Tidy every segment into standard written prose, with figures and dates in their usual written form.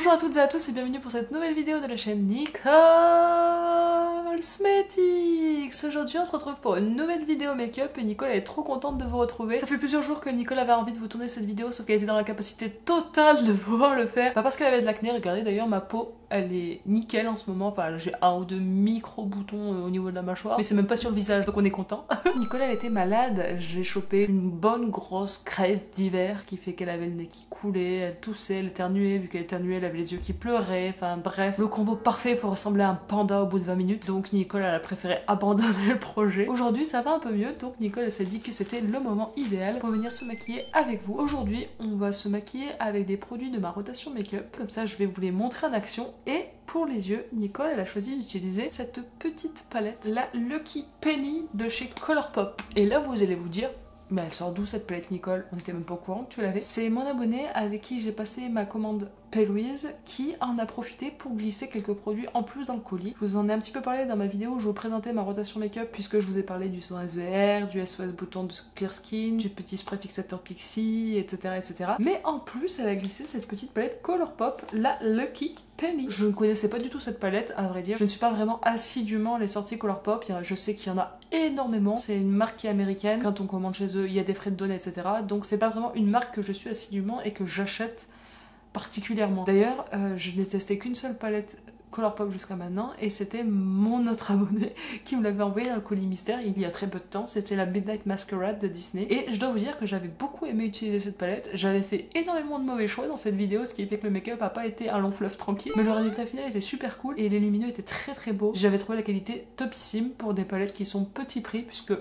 Bonjour à toutes et à tous et bienvenue pour cette nouvelle vidéo de la chaîne Nicole Cosmetics. Aujourd'hui on se retrouve pour une nouvelle vidéo make-up et Nicole est trop contente de vous retrouver. Ça fait plusieurs jours que Nicole avait envie de vous tourner cette vidéo sauf qu'elle était dans la capacité totale de pouvoir le faire. Pas parce qu'elle avait de l'acné, regardez d'ailleurs ma peau elle est nickel en ce moment, enfin j'ai un ou deux micro boutons au niveau de la mâchoire mais c'est même pas sur le visage donc on est content. Nicole elle était malade, j'ai chopé une bonne grosse crève d'hiver ce qui fait qu'elle avait le nez qui coulait, elle toussait, elle éternuait, vu qu'elle éternuait elle avait les yeux qui pleuraient, enfin bref, le combo parfait pour ressembler à un panda au bout de 20 minutes donc Nicole elle a préféré abandonner le projet. Aujourd'hui ça va un peu mieux donc Nicole elle s'est dit que c'était le moment idéal pour venir se maquiller avec vous. Aujourd'hui on va se maquiller avec des produits de ma rotation make-up, comme ça je vais vous les montrer en action. Et pour les yeux, Nicole elle a choisi d'utiliser cette petite palette, la Lucky Penny de chez Colourpop. Et là vous allez vous dire, mais elle sort d'où cette palette Nicole? On était même pas au courant que tu l'avais. C'est mon abonné avec qui j'ai passé ma commande Louise qui en a profité pour glisser quelques produits en plus dans le colis. Je vous en ai un petit peu parlé dans ma vidéo où je vous présentais ma rotation make-up puisque je vous ai parlé du son SVR, du SOS bouton de Clear Skin, du petit spray fixateur Pixie, etc. Mais en plus elle a glissé cette petite palette Colourpop, la Lucky Penny. Je ne connaissais pas du tout cette palette à vrai dire. Je ne suis pas vraiment assidûment les sorties Colourpop. Je sais qu'il y en a énormément. C'est une marque qui est américaine. Quand on commande chez eux, il y a des frais de données, etc. Donc c'est pas vraiment une marque que je suis assidûment et que j'achète particulièrement. D'ailleurs, je n'ai testé qu'une seule palette Colourpop jusqu'à maintenant et c'était mon autre abonné qui me l'avait envoyé dans le colis mystère il y a très peu de temps. C'était la Midnight Masquerade de Disney et je dois vous dire que j'avais beaucoup aimé utiliser cette palette. J'avais fait énormément de mauvais choix dans cette vidéo, ce qui fait que le make-up a pas été un long fleuve tranquille, mais le résultat final était super cool et les lumineux étaient très beaux. J'avais trouvé la qualité topissime pour des palettes qui sont petit prix puisque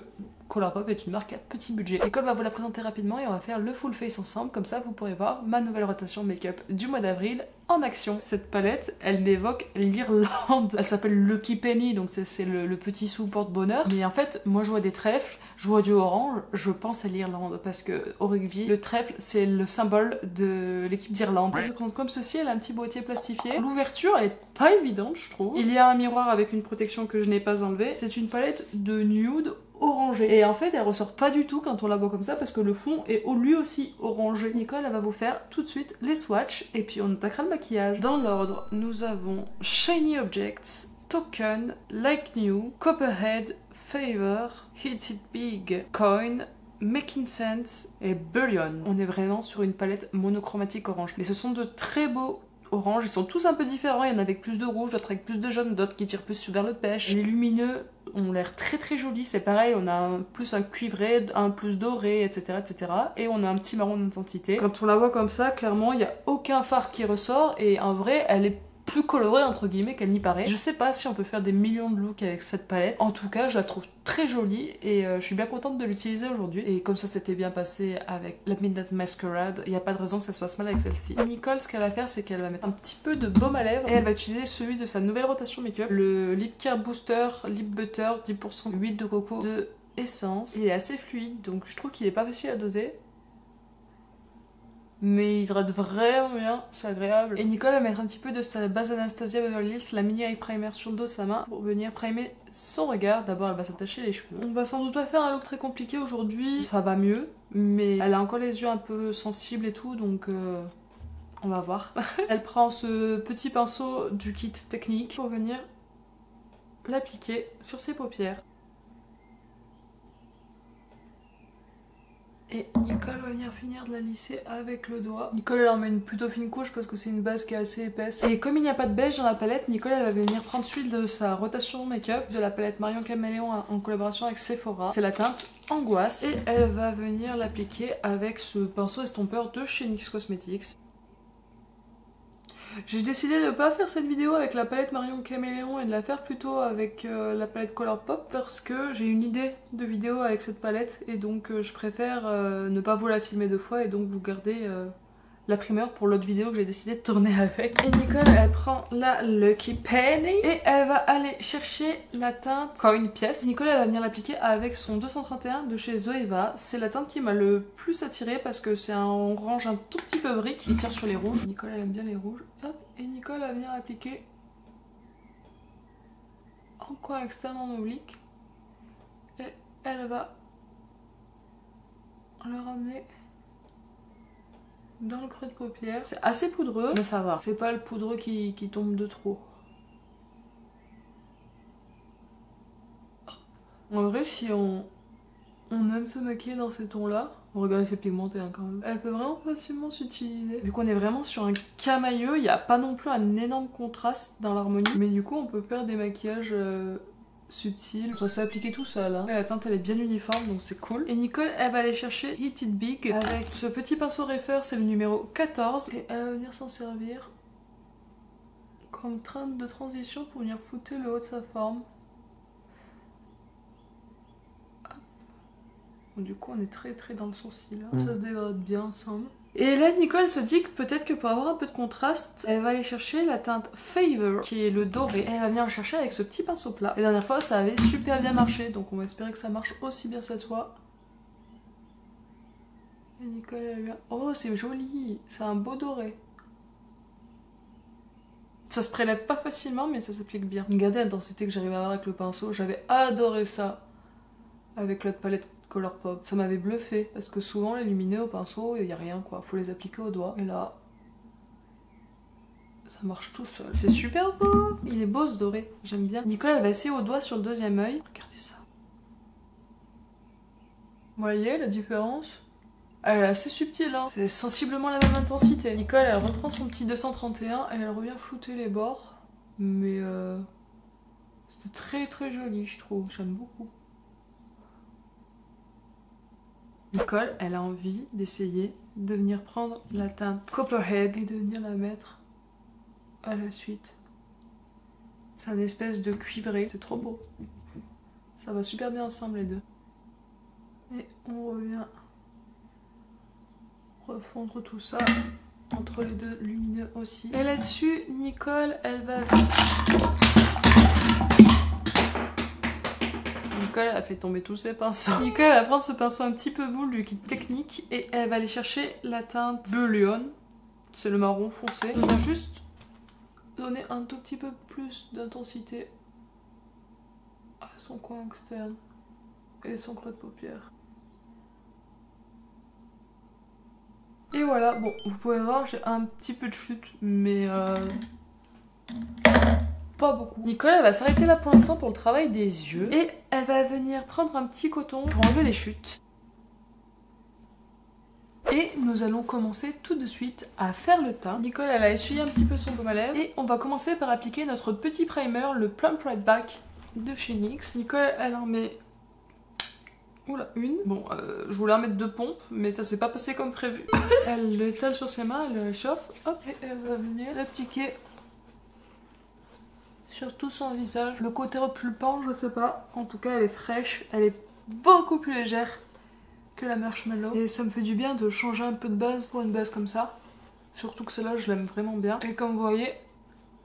Colourpop est une marque à petit budget. Nicole va vous la présenter rapidement et on va faire le full face ensemble, comme ça vous pourrez voir ma nouvelle rotation make-up du mois d'avril en action. Cette palette, elle m'évoque l'Irlande. Elle s'appelle Lucky Penny, donc c'est le petit sou porte-bonheur. Mais en fait, moi je vois des trèfles, je vois du orange, je pense à l'Irlande parce que au rugby, le trèfle c'est le symbole de l'équipe d'Irlande. Elle se présente comme ceci, elle a un petit boîtier plastifié. L'ouverture elle est pas évidente je trouve. Il y a un miroir avec une protection que je n'ai pas enlevée. C'est une palette de nude orangé. Et en fait, elle ressort pas du tout quand on la voit comme ça parce que le fond est lui aussi orangé. Nicole, elle va vous faire tout de suite les swatchs et puis on attaquera le maquillage. Dans l'ordre, nous avons Shiny Objects, Token, Like New, Copperhead, Favor, Hit It Big, Coin, Making Sense et Bullion. On est vraiment sur une palette monochromatique orange. Mais ce sont de très beaux orange, ils sont tous un peu différents, il y en a avec plus de rouge, d'autres avec plus de jaune, d'autres qui tirent plus vers le pêche. Les lumineux ont l'air très jolis, c'est pareil, on a plus un cuivré, un plus doré, etc. Et on a un petit marron d'intensité. Quand on la voit comme ça, clairement, il n'y a aucun fard qui ressort et en vrai, elle est plus colorée entre guillemets qu'elle n'y paraît. Je sais pas si on peut faire des millions de looks avec cette palette. En tout cas, je la trouve très jolie et je suis bien contente de l'utiliser aujourd'hui. Et comme ça s'était bien passé avec la Midnight Masquerade, il n'y a pas de raison que ça se passe mal avec celle-ci. Nicole, ce qu'elle va faire, c'est qu'elle va mettre un petit peu de baume à lèvres et elle va utiliser celui de sa nouvelle rotation make-up, le Lip Care Booster Lip Butter 10% huile de coco de Essence. Il est assez fluide, donc je trouve qu'il est pas facile à doser. Mais il hydrate vraiment bien, c'est agréable. Et Nicole va mettre un petit peu de sa base Anastasia Beverly Hills, la mini eye primer sur le dos de sa main pour venir primer son regard. D'abord elle va s'attacher les cheveux. On va sans doute pas faire un look très compliqué aujourd'hui, ça va mieux, mais elle a encore les yeux un peu sensibles et tout, donc on va voir. Elle prend ce petit pinceau du kit technique pour venir l'appliquer sur ses paupières. Et Nicole va venir finir de la lisser avec le doigt. Nicole elle en met une plutôt fine couche parce que c'est une base qui est assez épaisse. Et comme il n'y a pas de beige dans la palette, Nicole elle va venir prendre celui de sa rotation make-up de la palette Marion Caméléon en collaboration avec Sephora. C'est la teinte Angoisse. Et elle va venir l'appliquer avec ce pinceau estompeur de chez NYX Cosmetics. J'ai décidé de ne pas faire cette vidéo avec la palette Marion Caméléon et de la faire plutôt avec la palette Colourpop parce que j'ai une idée de vidéo avec cette palette et donc je préfère ne pas vous la filmer deux fois et donc vous garder la primeur pour l'autre vidéo que j'ai décidé de tourner avec. Et Nicole elle prend la Lucky Penny et elle va aller chercher la teinte Coin Pièce. Nicole elle va venir l'appliquer avec son 231 de chez Zoeva. C'est la teinte qui m'a le plus attirée parce que c'est un orange un tout petit peu brique qui tire sur les rouges. Nicole elle aime bien les rouges. Hop. Et Nicole va venir l'appliquer en coin externe en oblique. Et elle va le ramener dans le creux de paupière. C'est assez poudreux, mais ça va. C'est pas le poudreux qui tombe de trop. En vrai, si on aime se maquiller dans ces tons-là, regardez, c'est pigmenté hein, quand même. Elle peut vraiment facilement s'utiliser. Vu qu'on est vraiment sur un camailleux, il n'y a pas non plus un énorme contraste dans l'harmonie. Mais du coup, on peut faire des maquillages subtils. Ça s'est appliqué tout seul. Hein. Et la teinte, elle est bien uniforme, donc c'est cool. Et Nicole, elle va aller chercher Hit It Big avec ce petit pinceau Refer, c'est le numéro 14. Et elle va venir s'en servir comme teinte de transition pour venir flouter le haut de sa forme. Du coup, on est très dans le sourcil. Hein. Ça se dégrade bien ensemble. Et là, Nicole se dit que peut-être que pour avoir un peu de contraste, elle va aller chercher la teinte Favor, qui est le doré. Et elle va venir le chercher avec ce petit pinceau plat. La dernière fois, ça avait super bien marché, donc on va espérer que ça marche aussi bien cette fois. Et Nicole, elle vient... Oh, c'est joli! C'est un beau doré. Ça se prélève pas facilement, mais ça s'applique bien. Regardez l'intensité que j'arrive à avoir avec le pinceau. J'avais adoré ça avec l'autre palette Colourpop. Ça m'avait bluffé parce que souvent les lumineux au pinceau, il n'y a rien quoi. Faut les appliquer au doigt. Et là, ça marche tout seul. C'est super beau. Il est beau ce doré. J'aime bien. Nicole, elle va essayer au doigt sur le deuxième œil. Regardez ça. Vous voyez la différence? Elle est assez subtile, hein. C'est sensiblement la même intensité. Nicole, elle reprend son petit 231 et elle revient flouter les bords. Mais c'est très joli, je trouve. J'aime beaucoup. Nicole, elle a envie d'essayer de venir prendre la teinte Copperhead et de venir la mettre à la suite. C'est un espèce de cuivré, c'est trop beau. Ça va super bien ensemble les deux. Et on revient refondre tout ça entre les deux lumineux aussi. Et là-dessus, Nicole, elle va... Nicole a fait tomber tous ses pinceaux. Nicole va prendre ce pinceau un petit peu boule du kit technique et elle va aller chercher la teinte Bleu Lion. C'est le marron foncé. On va juste donner un tout petit peu plus d'intensité à son coin externe et son creux de paupière. Et voilà, bon, vous pouvez voir, j'ai un petit peu de chute, mais pas beaucoup. Nicole, elle va s'arrêter là pour l'instant pour le travail des yeux. Et elle va venir prendre un petit coton pour enlever les chutes. Et nous allons commencer tout de suite à faire le teint. Nicole, elle a essuyé un petit peu son baume à lèvres. Et on va commencer par appliquer notre petit primer, le Plump Right Back de chez NYX. Nicole, elle en met... Oula, une. Bon, je voulais en mettre 2 pompes, mais ça s'est pas passé comme prévu. Elle l'étale sur ses mains, elle le réchauffe. Hop, et elle va venir l'appliquer sur tout son visage. Le côté repulpant, je sais pas. En tout cas, elle est fraîche. Elle est beaucoup plus légère que la marshmallow. Et ça me fait du bien de changer un peu de base pour une base comme ça. Surtout que celle-là, je l'aime vraiment bien. Et comme vous voyez,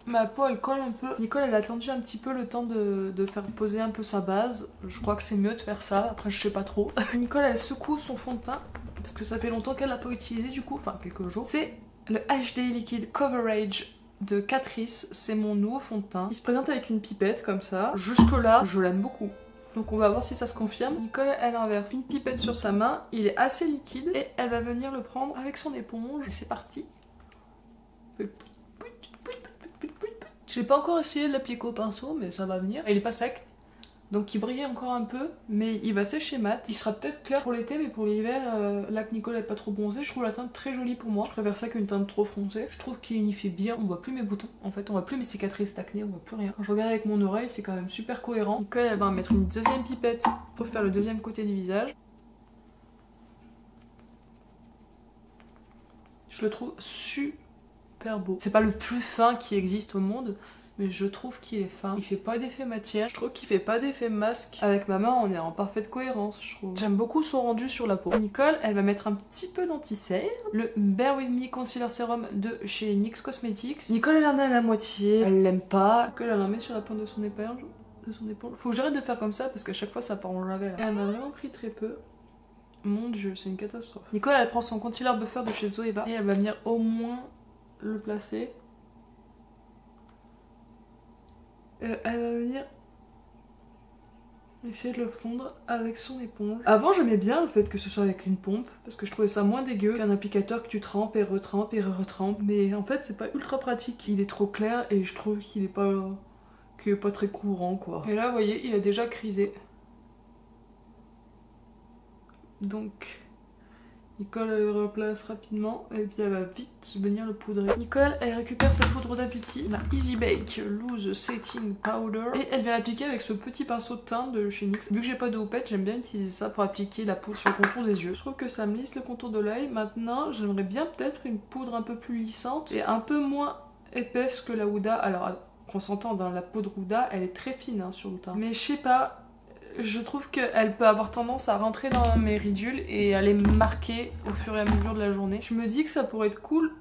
ma peau, elle colle un peu. Nicole, elle a attendu un petit peu le temps de faire poser un peu sa base. Je crois que c'est mieux de faire ça. Après, je sais pas trop. Nicole, elle secoue son fond de teint. Parce que ça fait longtemps qu'elle l'a pas utilisé du coup. Enfin, quelques jours. C'est le HD Liquid Coverage de Catrice, c'est mon nouveau fond de teint. Il se présente avec une pipette comme ça. Jusque là, je l'aime beaucoup. Donc on va voir si ça se confirme. Nicole, elle inverse une pipette sur sa main. Il est assez liquide et elle va venir le prendre avec son éponge. Et c'est parti. J'ai pas encore essayé de l'appliquer au pinceau, mais ça va venir. Il est pas sec. Donc il brille encore un peu, mais il va sécher mat. Il sera peut-être clair pour l'été, mais pour l'hiver, là que Nicole est pas trop bronzée, je trouve la teinte très jolie pour moi. Je préfère ça qu'une teinte trop foncée. Je trouve qu'il unifie bien. On voit plus mes boutons, en fait, on voit plus mes cicatrices d'acné, on voit plus rien. Quand je regarde avec mon oreille, c'est quand même super cohérent. Nicole, elle va mettre une deuxième pipette pour faire le deuxième côté du visage. Je le trouve super beau. C'est pas le plus fin qui existe au monde, mais je trouve qu'il est fin. Il fait pas d'effet matière, je trouve qu'il fait pas d'effet masque. Avec ma main, on est en parfaite cohérence, je trouve. J'aime beaucoup son rendu sur la peau. Nicole, elle va mettre un petit peu d'anti-cerne. Le Bare With Me Concealer Serum de chez NYX Cosmetics. Nicole, elle en a la moitié, elle l'aime pas. Nicole, elle en met sur la pointe de son épingle. Faut que j'arrête de faire comme ça parce qu'à chaque fois ça part en javel. Elle en a vraiment pris très peu. Mon dieu, c'est une catastrophe. Nicole, elle prend son concealer buffer de chez Zoeva et elle va venir au moins le placer. Elle va venir essayer de le fondre avec son éponge. Avant j'aimais bien le fait que ce soit avec une pompe parce que je trouvais ça moins dégueu qu'un applicateur que tu trempes et retrempes et retrempes. Mais en fait c'est pas ultra pratique. Il est trop clair et je trouve qu'il est pas très courant quoi. Et là vous voyez il a déjà crisé. Donc Nicole elle le replace rapidement et puis elle va vite venir le poudrer. Nicole elle récupère sa poudre d'A Beauty, la Easy Bake Loose Setting Powder, et elle vient l'appliquer avec ce petit pinceau de teint de chez NYX. Vu que j'ai pas de houppette, j'aime bien utiliser ça pour appliquer la poudre sur le contour des yeux. Je trouve que ça me lisse le contour de l'œil. Maintenant j'aimerais bien peut-être une poudre un peu plus lissante et un peu moins épaisse que la Huda. Alors qu'on s'entend, dans la poudre Huda elle est très fine hein, sur le teint. Mais je sais pas, je trouve qu'elle peut avoir tendance à rentrer dans mes ridules et à les marquer au fur et à mesure de la journée. Je me dis que ça pourrait être cool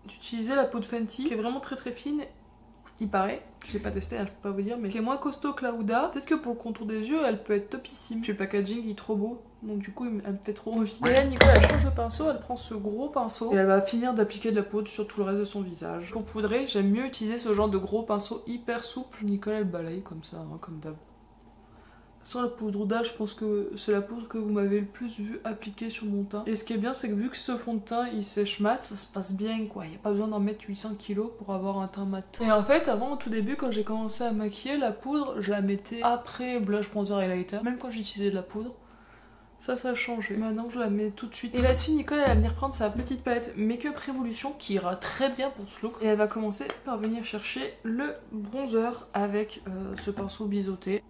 d'utiliser la peau de Fenty qui est vraiment très très fine. Il paraît, je l'ai pas testé, hein, je peux pas vous dire, mais qui est moins costaud que la Huda. Peut-être que pour le contour des yeux, elle peut être topissime. Puis le packaging il est trop beau, donc du coup elle me fait trop envie. Et là Nicole elle change de pinceau, elle prend ce gros pinceau et elle va finir d'appliquer de la poudre sur tout le reste de son visage. Pour poudrer, j'aime mieux utiliser ce genre de gros pinceau hyper souple. Nicole elle balaye comme ça, hein, comme d'hab. De toute façon, la poudre Huda, je pense que c'est la poudre que vous m'avez le plus vu appliquer sur mon teint. Et ce qui est bien, c'est que vu que ce fond de teint il sèche mat, ça se passe bien quoi. Il n'y a pas besoin d'en mettre 800 kg pour avoir un teint mat. Et en fait, avant, au tout début, quand j'ai commencé à maquiller, la poudre, je la mettais après blush, bronzer, highlighter. Même quand j'utilisais de la poudre. Ça a changé. Maintenant, je la mets tout de suite. Et là-dessus, Nicole, elle va venir prendre sa petite palette Make-up Revolution qui ira très bien pour ce look. Et elle va commencer par venir chercher le bronzer avec ce pinceau biseauté.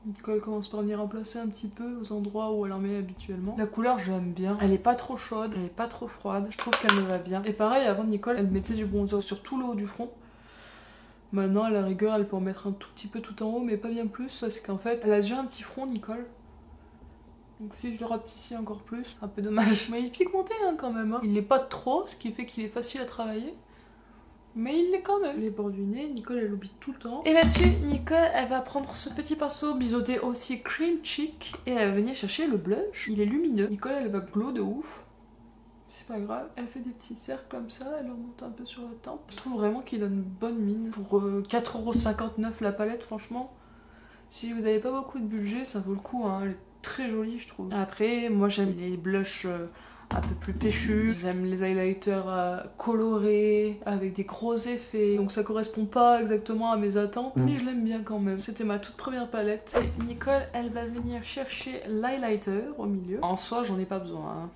Nicole commence par venir remplacer un petit peu aux endroits où elle en met habituellement. La couleur j'aime bien, elle est pas trop chaude, elle est pas trop froide, je trouve qu'elle me va bien. Et pareil, avant Nicole elle mettait du bronzer sur tout le haut du front. Maintenant à la rigueur elle peut en mettre un tout petit peu tout en haut mais pas bien plus parce qu'en fait elle a déjà un petit front Nicole. Donc si je le rapetissis encore plus, c'est un peu dommage. Mais il est pigmenté hein, quand même, hein. Il l'est pas trop, ce qui fait qu'il est facile à travailler. Mais il l'est quand même. Les bords du nez, Nicole elle l'oublie tout le temps. Et là-dessus, Nicole elle va prendre ce petit pinceau biseauté aussi cream cheek et elle va venir chercher le blush. Il est lumineux. Nicole elle va glow de ouf. C'est pas grave, elle fait des petits cercles comme ça, elle remonte un peu sur la tempe. Je trouve vraiment qu'il donne une bonne mine. Pour 4,59€ la palette, franchement, si vous avez pas beaucoup de budget, ça vaut le coup, hein. Elle est très jolie, je trouve. Après, moi j'aime les blushs un peu plus péchus, j'aime les highlighters colorés, avec des gros effets. Donc ça correspond pas exactement à mes attentes, mais je l'aime bien quand même. C'était ma toute première palette. Et Nicole, elle va venir chercher l'highlighter au milieu. En soi, j'en ai pas besoin, hein.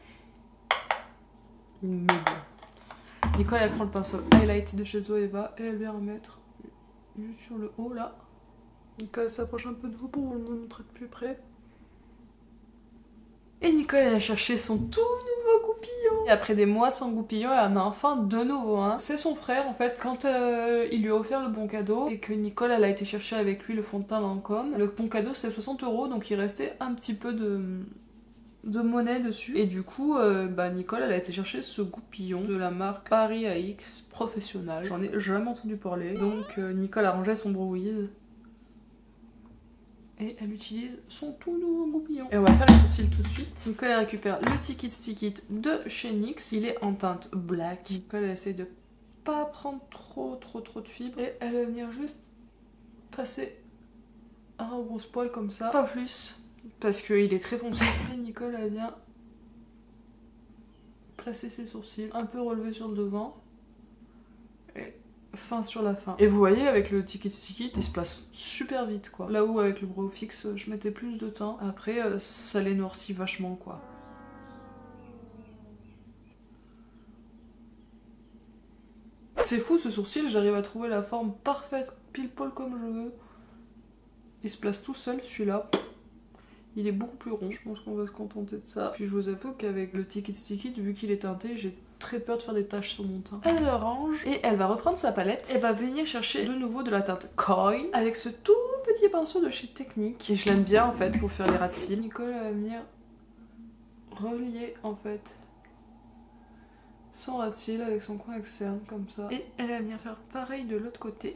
Mais bon. Nicole elle prend le pinceau highlight de chez Zoeva et elle vient en mettre juste sur le haut là. Nicole s'approche un peu de vous pour vous le montrer de plus près. Et Nicole elle a cherché son tout nouveau goupillon. Et après des mois sans goupillon, elle en a enfin de nouveau un. C'est son frère en fait. Quand il lui a offert le bon cadeau et que Nicole elle a été chercher avec lui le fond de teint Lancôme, le bon cadeau c'était 60€, donc il restait un petit peu de monnaie dessus. Et du coup, Nicole elle a été chercher ce goupillon de la marque Paris AX Professionnal. J'en ai jamais entendu parler. Donc Nicole a rangé son Browiz. Et elle utilise son tout nouveau goupillon. Et on va faire les sourcils tout de suite. Nicole elle récupère le Ticket Stick de chez NYX. Il est en teinte black. Nicole elle essaye de pas prendre trop de fibres. Et elle va venir juste passer un rouge poil comme ça. Pas plus. Parce qu'il est très foncé. Et Nicole elle vient placer ses sourcils un peu relevés sur le devant et fin sur la fin. Et vous voyez avec le Ticket Stick il se place super vite quoi. Là où avec le brow fixe je mettais plus de temps. Après ça les noircit vachement quoi. C'est fou ce sourcil, j'arrive à trouver la forme parfaite pile poil comme je veux. Il se place tout seul celui-là. Il est beaucoup plus rond, je pense qu'on va se contenter de ça. Puis je vous avoue qu'avec le Ticket Stick, vu qu'il est teinté, j'ai très peur de faire des taches sur mon teint. Elle le range et elle va reprendre sa palette. Elle va venir chercher de nouveau de la teinte Coin avec ce tout petit pinceau de chez Technique. Et je l'aime bien en fait pour faire les ras de cils. Nicole va venir relier en fait son ras de cils avec son coin externe comme ça. Et elle va venir faire pareil de l'autre côté.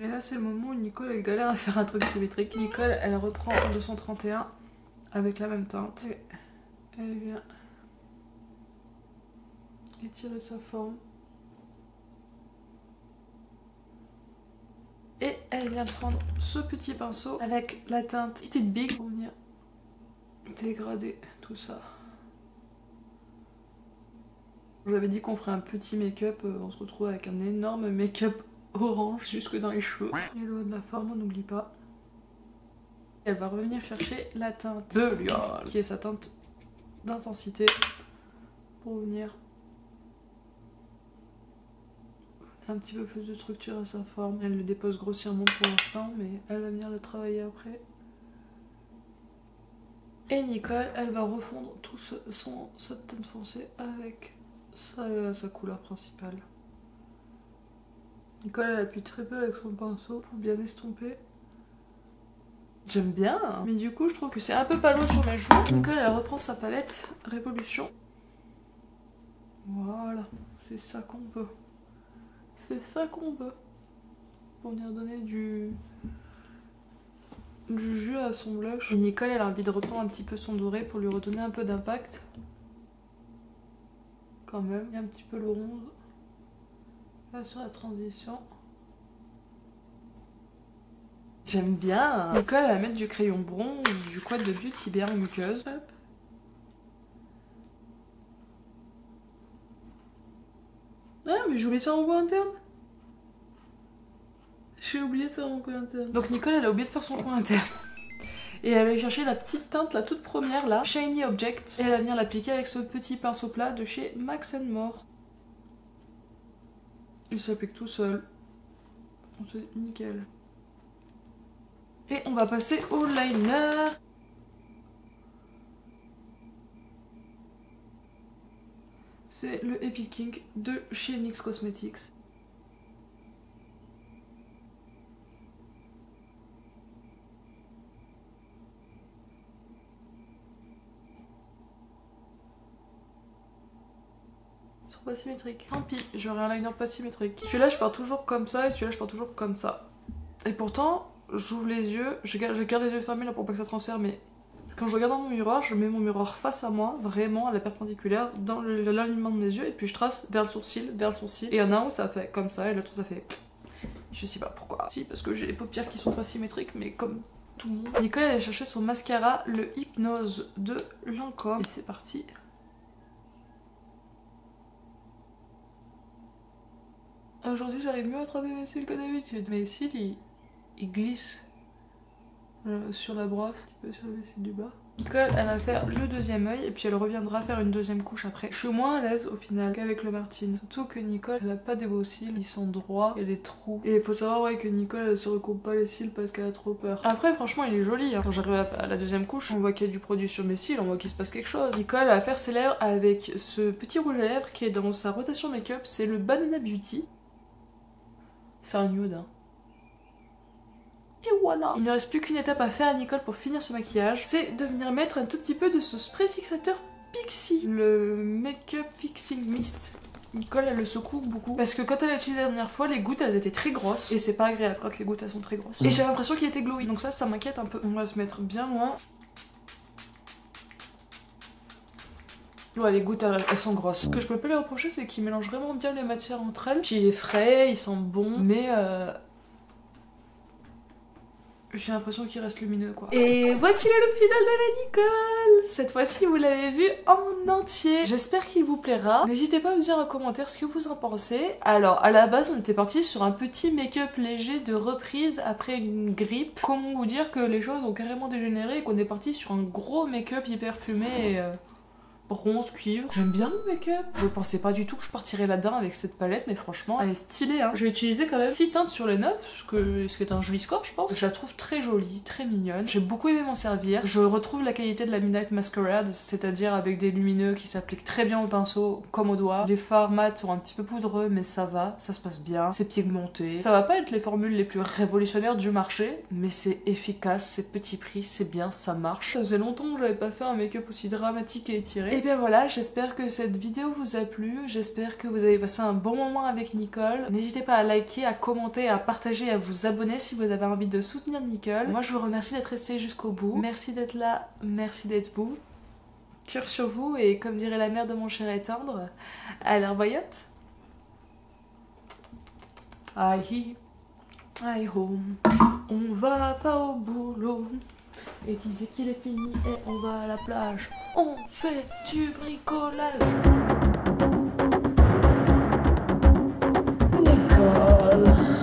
Et là c'est le moment où Nicole elle galère à faire un truc symétrique. Nicole elle reprend en 231 avec la même teinte. Et elle vient étirer sa forme. Et elle vient prendre ce petit pinceau avec la teinte It It Big pour venir dégrader tout ça. J'avais dit qu'on ferait un petit make-up, on se retrouve avec un énorme make-up orange jusque dans les cheveux. Et le haut de la forme, on n'oublie pas. Elle va revenir chercher la teinte Burial, qui est sa teinte d'intensité, pour venir un petit peu plus de structure à sa forme. Elle le dépose grossièrement pour l'instant, mais elle va venir le travailler après. Et Nicole, elle va refondre tout sa teinte foncée avec sa couleur principale. Nicole, elle appuie très peu avec son pinceau pour bien estomper. J'aime bien, mais du coup, je trouve que c'est un peu palo sur mes joues. Nicole, elle reprend sa palette Révolution. Voilà, c'est ça qu'on veut. C'est ça qu'on veut. Pour venir donner du jus à son blush. Et Nicole, elle a envie de reprendre un petit peu son doré pour lui redonner un peu d'impact. Quand même. Il y a un petit peu le rose. Là, sur la transition. J'aime bien. Nicole, elle va mettre du crayon bronze, du quad de Beauty Bear muqueuse. Hop. Ah, mais j'ai oublié de faire mon coin interne. J'ai oublié de faire mon coin interne. Donc Nicole, elle a oublié de faire son coin interne. Et elle va aller chercher la petite teinte, la toute première là, Shiny Objects. Et elle va venir l'appliquer avec ce petit pinceau plat de chez Max & More. Il s'applique tout seul. C'est nickel. Et on va passer au liner. C'est le Epic King de chez NYX Cosmetics. Ils sont pas symétriques. Tant pis, j'aurai un liner pas symétrique. Celui-là, je pars toujours comme ça et celui-là, je pars toujours comme ça. Et pourtant, j'ouvre les yeux, je garde les yeux fermés là pour pas que ça transfère, mais quand je regarde dans mon miroir, je mets mon miroir face à moi, vraiment à la perpendiculaire, dans l'alignement de mes yeux, et puis je trace vers le sourcil. Et il y en a un où ça fait comme ça, et l'autre ça fait... Je sais pas pourquoi. Si, parce que j'ai les paupières qui sont pas symétriques, mais comme tout le monde. Nicole, elle a cherché son mascara, le Hypnose de Lancôme. Et c'est parti. Aujourd'hui, j'arrive mieux à attraper mes cils que d'habitude. Mes cils, ils glissent sur la brosse, un petit peu sur le cils du bas. Nicole, elle va faire le deuxième œil et puis elle reviendra faire une deuxième couche après. Je suis moins à l'aise au final qu'avec le Martine. Surtout que Nicole, elle a pas des beaux cils, ils sont droits, il y a des trous. Et il faut savoir ouais, que Nicole, elle se recoupe pas les cils parce qu'elle a trop peur. Après, franchement, il est joli. Hein. Quand j'arrive à la deuxième couche, on voit qu'il y a du produit sur mes cils, on voit qu'il se passe quelque chose. Nicole, elle va faire ses lèvres avec ce petit rouge à lèvres qui est dans sa rotation make-up, c'est le Banana Beauty. C'est un nude, hein. Et voilà. Il ne reste plus qu'une étape à faire à Nicole pour finir ce maquillage, c'est de venir mettre un tout petit peu de ce spray fixateur Pixi, le Make-up Fixing Mist. Nicole, elle le secoue beaucoup parce que quand elle l'a utilisé la dernière fois, les gouttes elles étaient très grosses et c'est pas agréable quand les gouttes elles sont très grosses. Et j'avais l'impression qu'il était glowy, donc ça m'inquiète un peu. On va se mettre bien loin. Ouais, les gouttes elles sont grosses. Ce que je peux pas lui reprocher, c'est qu'il mélange vraiment bien les matières entre elles. Puis il est frais, il sent bon, mais j'ai l'impression qu'il reste lumineux quoi. Et voici le look final de la Nicole. Cette fois-ci vous l'avez vu en entier. J'espère qu'il vous plaira. N'hésitez pas à me dire en commentaire ce que vous en pensez. Alors à la base on était parti sur un petit make-up léger de reprise après une grippe. Comment vous dire que les choses ont carrément dégénéré et qu'on est parti sur un gros make-up hyper fumé et bronze, cuivre. J'aime bien mon make-up. Je pensais pas du tout que je partirais là-dedans avec cette palette, mais franchement, elle est stylée. Hein. J'ai utilisé quand même 6 teintes sur les 9, ce qui est un joli score, je pense. Je la trouve très jolie, très mignonne. J'ai beaucoup aimé m'en servir. Je retrouve la qualité de la Midnight Masquerade, c'est-à-dire avec des lumineux qui s'appliquent très bien au pinceau, comme au doigt. Les fards mat sont un petit peu poudreux, mais ça va, ça se passe bien. C'est pigmenté. Ça va pas être les formules les plus révolutionnaires du marché, mais c'est efficace, c'est petit prix, c'est bien, ça marche. Ça faisait longtemps que j'avais pas fait un make-up aussi dramatique et étiré. Et bien voilà, j'espère que cette vidéo vous a plu, j'espère que vous avez passé un bon moment avec Nicole. N'hésitez pas à liker, à commenter, à partager, à vous abonner si vous avez envie de soutenir Nicole. Moi je vous remercie d'être resté jusqu'au bout, merci d'être là, merci d'être vous. Cœur sur vous et comme dirait la mère de mon cher et tendre, à l'air voyotte. Aïe, aïe home, on va pas au boulot. Et disait qu'il est fini et on va à la plage. On fait du bricolage. Nicole.